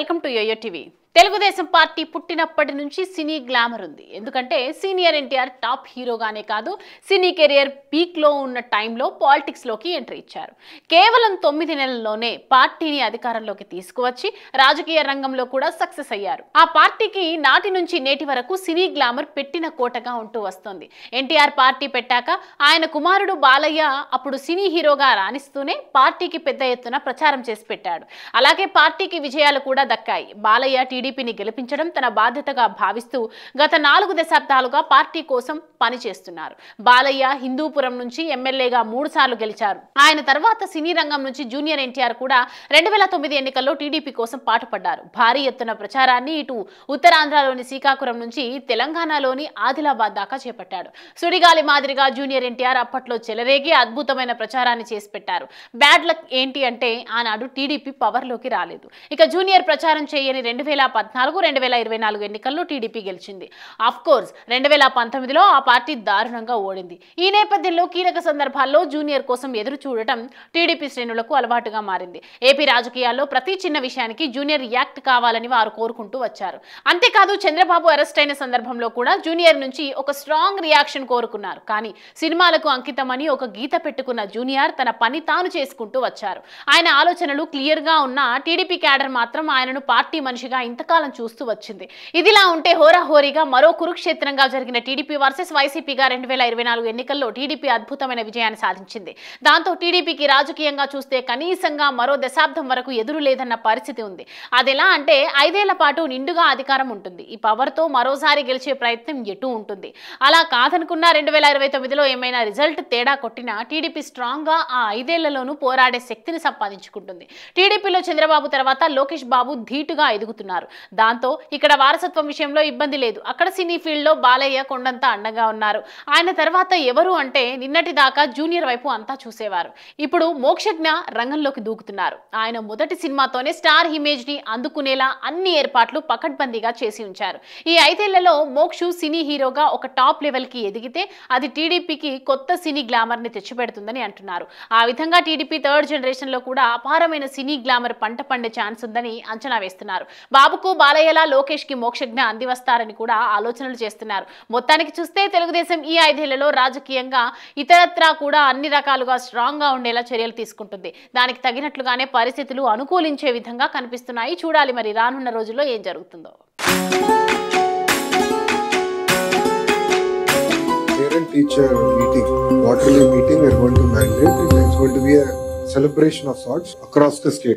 Welcome to YoYo TV. Telugu Desam party పుట్టినప్పటి నుంచి సినీ glamour ఉంది. ఎందుకంటే సీనియర్ ఎన్టీఆర్ టాప్ హీరోగానే కాదు, సినీ కెరియర్ పీక్ లో ఉన్న టైంలో పాలిటిక్స్ లోకి ఎంట్రీ ఇచ్చారు. కేవలం 9 నెలల్లోనే పార్టీని అధికారంలోకి తీసుకువచ్చి రాజకీయ రంగంలో కూడా సక్సెస్ అయ్యారు. ఆ పార్టీకి నాటి నుంచి నేటి వరకు సినీ గ్లామర్ పెట్టిన కోటగా ఉంటూ వస్తోంది. ఎన్టీఆర్ పార్టీ పెట్టాక ఆయన కుమారుడు బాలయ్య అప్పుడు సినీ హీరోగా రాణిస్తూనే పార్టీకి పెద్ద ఎత్తున ప్రచారం చేసి పెట్టాడు. అలాగే పార్టీకి విజయాలు కూడా దక్కాయి. బాలయ్య టీడీపీని గెలిపించడం తన బాధ్యతగా భావిస్తూ గత 4 దశాబ్దాలుగా పార్టీ కోసం పనిచేస్తున్నారు. బాలయ్య హిందూపురం నుంచి ఎమ్మెల్యేగా 3 సార్లు గెలిచారు. ఆయన తర్వాత సినీ రంగం నుంచి జూనియర్ ఎన్టీఆర్ కూడా 2009 ఎన్నికల్లో టీడీపీ కోసం పాటుపడ్డారు. భారీ ఎత్తున ప్రచారాన్ని ఇటు ఉత్తరాంధ్రలోని శ్రీకాకుళం నుంచి తెలంగాణలోని ఆదిలాబాద్ దాకా చేపట్టాడు. సుడిగాలి మాదిరిగా జూనియర్ ఎన్టీఆర్ అప్పట్లో చెలరేగి అద్భుతమైన ప్రచారాన్ని చేసి పెట్టారు. బ్యాడ్ లక్ ఏంటి అంటే ఆనాడు టీడీపీ పవర్లోకి రాలేదు. ఇక జూనియర్ ప్రచారం చేయని 2014-2024 ఎన్నికల్లో టీడీపీ గెలిచింది. ఆఫ్ కోర్స్ 2019లో ఆ పార్టీ దారుణంగా ఓడింది. ఈ నేపథ్యంలో కీలక సందర్భాల్లో జూనియర్ కోసం ఎదురు చూడటం టీడీపీ శ్రేణులకు అలవాటుగా మారింది. ఏపీ రాజకీయాల్లో ప్రతి చిన్న విషయానికి జూనియర్ రియాక్ట్ కావాలని వారు కోరుకుంటూ వచ్చారు. అంతేకాదు చంద్రబాబు అరెస్ట్ అయిన సందర్భంలో కూడా జూనియర్ నుంచి ఒక స్ట్రాంగ్ రియాక్షన్ కోరుకున్నారు. కానీ సినిమాలకు అంకితమని ఒక గీత పెట్టుకున్న జూనియర్ తన పని తాను చేసుకుంటూ వచ్చారు. ఆయన ఆలోచనలు క్లియర్ గా ఉన్న టీడీపీ క్యాడర్ మాత్రం ఆయనను పార్టీ మనిషిగా ఇంతకాలం చూస్తూ వచ్చింది. ఇదిలా ఉంటే హోరాహోరీగా మరో కురుక్షేత్రంగా జరిగిన టీడీపీ వర్సెస్ వైసీపీగా 2024 ఎన్నికల్లో టీడీపీ అద్భుతమైన విజయాన్ని సాధించింది. దాంతో టీడీపీకి రాజకీయంగా చూస్తే కనీసంగా మరో దశాబ్దం వరకు ఎదురు లేదన్న పరిస్థితి ఉంది. అదెలా అంటే 5 ఏళ్ల పాటు నిండుగా అధికారం ఉంటుంది. ఈ పవర్ తో మరోసారి గెలిచే ప్రయత్నం ఎటూ ఉంటుంది. అలా కాదనుకున్న 2029లో ఏమైనా రిజల్ట్ తేడా కొట్టినా టీడీపీ స్ట్రాంగ్ గా ఆ 5 ఏళ్లలోనూ పోరాడే శక్తిని సంపాదించుకుంటుంది. టీడీపీలో చంద్రబాబు తర్వాత లోకేష్ బాబు ధీటుగా ఎదుగుతున్నారు. దాంతో ఇక్కడ వారసత్వం విషయంలో ఇబ్బంది లేదు. అక్కడ సినీ ఫీల్డ్ లో బాలయ్య కొండంతా అండగా ఉన్నారు. ఆయన తర్వాత ఎవరు అంటే నిన్నటి దాకా జూనియర్ వైపు అంతా చూసేవారు. ఇప్పుడు మోక్షజ్ఞ రంగంలోకి దూకుతున్నారు. ఆయన మొదటి సినిమాతోనే స్టార్ ఇమేజ్ ని అందుకునేలా అన్ని ఏర్పాట్లు పకడ్బందీగా చేసి ఉంచారు. ఈ 5 ఏళ్లలో మోక్షు సినీ హీరోగా ఒక టాప్ లెవెల్ కి ఎదిగితే అది టీడీపీకి కొత్త సినీ గ్లామర్ ని తెచ్చిపెడుతుందని అంటున్నారు. ఆ విధంగా టీడీపీ 3rd జనరేషన్ లో కూడా అపారమైన సినీ గ్లామర్ పంట పండే ఛాన్స్ ఉందని అంచనా వేస్తున్నారు. బాబుకు బాలయ్యలా లోకేష్ కి మోక్షజ్ఞ అంది వస్తారని కూడా ఆలోచనలు చేస్తున్నారు. మొత్తానికి చూస్తే తెలుగుదేశం ఈ 5 ఏళ్లలో రాజకీయంగా ఇతరత్రా కూడా అన్ని రకాలుగా స్ట్రాంగ్ గా ఉండేలా చర్యలు తీసుకుంటుంది. దానికి తగినట్లుగానే పరిస్థితులు అనుకూలించే విధంగా కనిపిస్తున్నాయి. చూడాలి మరి రానున్న రోజుల్లో ఏం జరుగుతుందో. Parent-teacher meeting, quarterly meeting, we're going to mandate. It's going to be a celebration of sorts across the state.